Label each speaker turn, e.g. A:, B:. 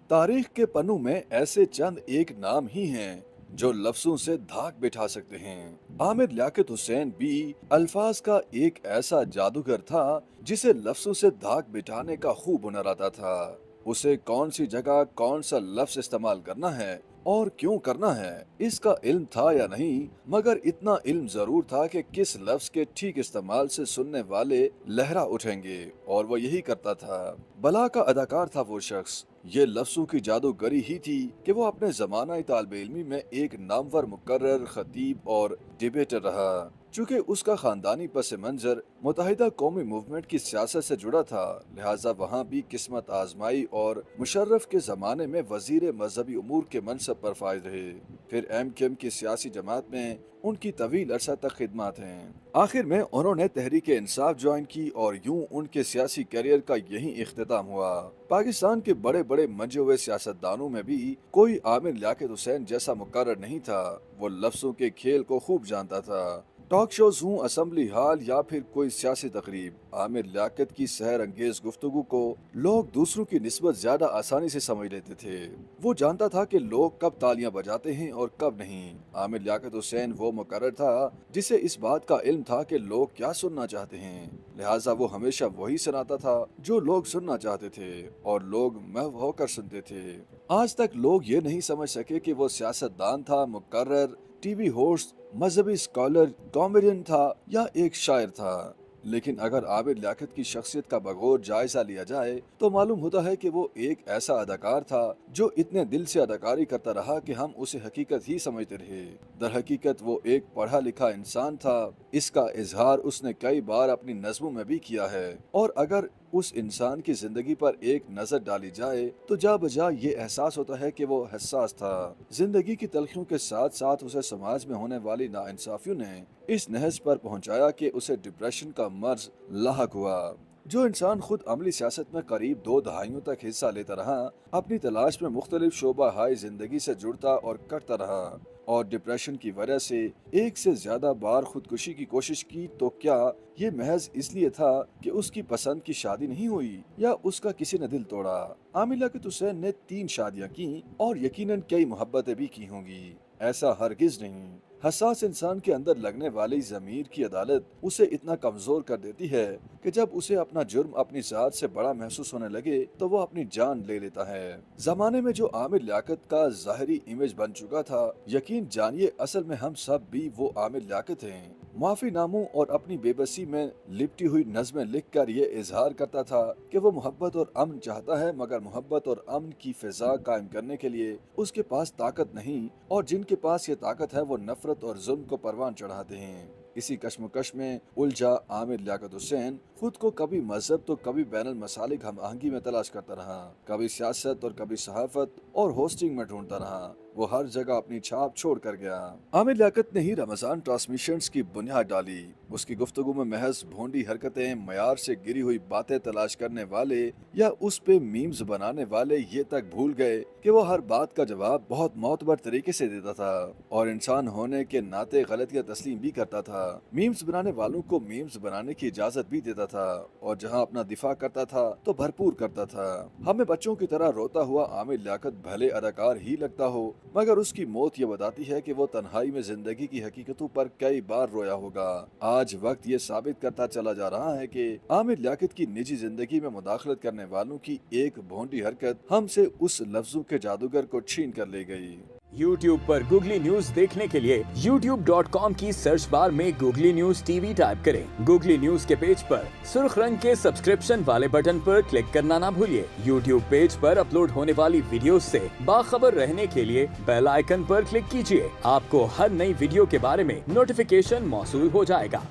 A: तारीख के पन्नों में ऐसे चंद एक नाम ही हैं जो लफ्जों से धाक बिठा सकते हैं। आमिर लियाकत हुसैन भी अल्फाज का एक ऐसा जादूगर था जिसे लफ्जों से धाक बिठाने का खूब हुनर आता था। उसे कौन सी जगह कौन सा लफ्ज इस्तेमाल करना है और क्यों करना है, इसका इल्म था या नहीं, मगर इतना इल्म जरूर था कि किस लफ्ज के ठीक इस्तेमाल से सुनने वाले लहरा उठेंगे, और वो यही करता था। बला का अदाकार था वो शख्स। ये लफ्जों की जादूगरी ही थी कि वो अपने जमाना तालिब इल्मी में एक नामवर मुकर्रर, खतीब और डिबेटर रहा। चूँकि उसका खानदानी पस मंजर मुत्तहिदा कौमी मूवमेंट की सियासत से जुड़ा था, लिहाजा वहाँ भी किस्मत आजमाई और मुशर्रफ के ज़माने में वजीर मजहबी उमूर के मनसब पर फायज रहे। फिर MKM की सियासी जमात में उनकी तवील अरसा तक खिदमत हैं। आखिर में उन्होंने तहरीक इंसाफ ज्वाइन की और यूं उनके सियासी करियर का यही इख्तिताम हुआ। पाकिस्तान के बड़े बड़े मंजे हुए सियासतदानों में भी कोई आमिर लियाकत हुसैन जैसा मुकर्रर नहीं था। वो लफ्जों के खेल को खूब जानता था। टॉक शोज हूँ, असम्बली हाल या फिर कोई सियासी तकरीब, आमिर लियाकत की सहर अंगेज गुफ्तगू को लोग दूसरों की निस्बत ज्यादा आसानी से समझ लेते थे। वो जानता था कि लोग कब तालियां बजाते हैं और कब नहीं। आमिर लियाकत हुसैन वो मुकर्रर था जिसे इस बात का इल्म था कि लोग क्या सुनना चाहते हैं, लिहाजा वो हमेशा वही सुनाता था जो लोग सुनना चाहते थे और लोग महव होकर सुनते थे। आज तक लोग ये नहीं समझ सके कि वो सियासतदान था, मुकर्रर, टीवी होस्ट, मजहबी स्कॉलर, कॉमेडियन था या एक शायर था। लेकिन अगर आमिर लियाकत की शख्सियत का बगौर जायजा लिया जाए तो मालूम होता है कि वो एक ऐसा अदाकार था जो इतने दिल से अदाकारी करता रहा कि हम उसे हकीकत ही समझते रहे। दर हकीकत वो एक पढ़ा लिखा इंसान था। इसका इजहार उसने कई बार अपनी नज़्मों में भी किया है, और अगर उस इंसान की जिंदगी पर एक नजर डाली जाए तो जा बजा ये एहसास होता है कि वो हसास था। जिंदगी की तलखियों के साथ साथ उसे समाज में होने वाली नाइंसाफियों ने इस नहज पर पहुंचाया कि उसे डिप्रेशन का मर्ज लाहक हुआ। जो इंसान खुद अमली सियासत में करीब 2 दहाइयों तक हिस्सा लेता रहा, अपनी तलाश में मुख्तलिफ शोबा हाय जिंदगी से जुड़ता और कटता रहा और डिप्रेशन की वजह से एक से ज्यादा बार खुदकुशी की कोशिश की, तो क्या ये महज इसलिए था कि उसकी पसंद की शादी नहीं हुई या उसका किसी ने दिल तोड़ा? आमिर लियाकत हुसैन ने 3 शादियां की और यकीनन कई मोहब्बतें भी की होंगी, ऐसा हरगिज नहीं। हसास इंसान के अंदर लगने वाली जमीर की अदालत उसे इतना कमजोर कर देती है कि जब उसे अपना जुर्म अपनी जात से बड़ा महसूस होने लगे तो वो अपनी जान ले लेता है। जमाने में जो आमिर लियाकत का जाहिरी इमेज बन चुका था, यकीन जानिए असल में हम सब भी वो आमिर लियाकत हैं। माफी नामों और अपनी बेबसी में लिपटी हुई नज़में लिखकर ये इजहार करता था कि वो मोहब्बत और अमन चाहता है, मगर मोहब्बत और अमन की फिजा कायम करने के लिए उसके पास ताकत नहीं, और जिनके पास ये ताकत है वो नफरत और जुल्म को परवान चढ़ाते हैं। इसी कश्मकश में उलझा आमिर लियाकत हुसैन खुद को कभी मजहब तो कभी बैनुल मसालिक हम आहंगी में तलाश करता रहा, कभी सियासत और कभी सहाफत और होस्टिंग में ढूंढता रहा। वो हर जगह अपनी छाप छोड़ कर गया। आमिर लियाकत ने ही रमजान ट्रांसमिशंस की बुनियाद डाली। उसकी गुफ्तगू में महज भोंडी हरकतें, मयार से गिरी हुई बातें तलाश करने वाले या उस पे मीम्स बनाने वाले ये तक भूल गए कि वो हर बात का जवाब बहुत मोतबर तरीके से देता था और इंसान होने के नाते गलतियां तस्लीम भी करता था। मीम्स बनाने वालों को मीम्स बनाने की इजाजत भी देता था और जहां अपना दिफा करता था तो भरपूर करता था। हमें बच्चों की तरह रोता हुआ आमिर लियाकत भले अदाकार ही लगता हो, मगर उसकी मौत ये बताती है कि वो तन्हाई में जिंदगी की हकीकतों पर कई बार रोया होगा। आज वक्त ये साबित करता चला जा रहा है कि आमिर लियाकत की निजी जिंदगी में मुदाखलत करने वालों की एक भोंडी हरकत हमसे उस लफ्जों के जादूगर को छीन कर ले गई।
B: YouTube पर गूगली न्यूज देखने के लिए youtube.com की सर्च बार में गूगली न्यूज टीवी टाइप करें। गूगली न्यूज के पेज पर सुर्ख रंग के सब्सक्रिप्शन वाले बटन पर क्लिक करना ना भूलिए। YouTube पेज पर अपलोड होने वाली वीडियोस से बाखबर रहने के लिए बेल आइकन पर क्लिक कीजिए। आपको हर नई वीडियो के बारे में नोटिफिकेशन मौसूल हो जाएगा।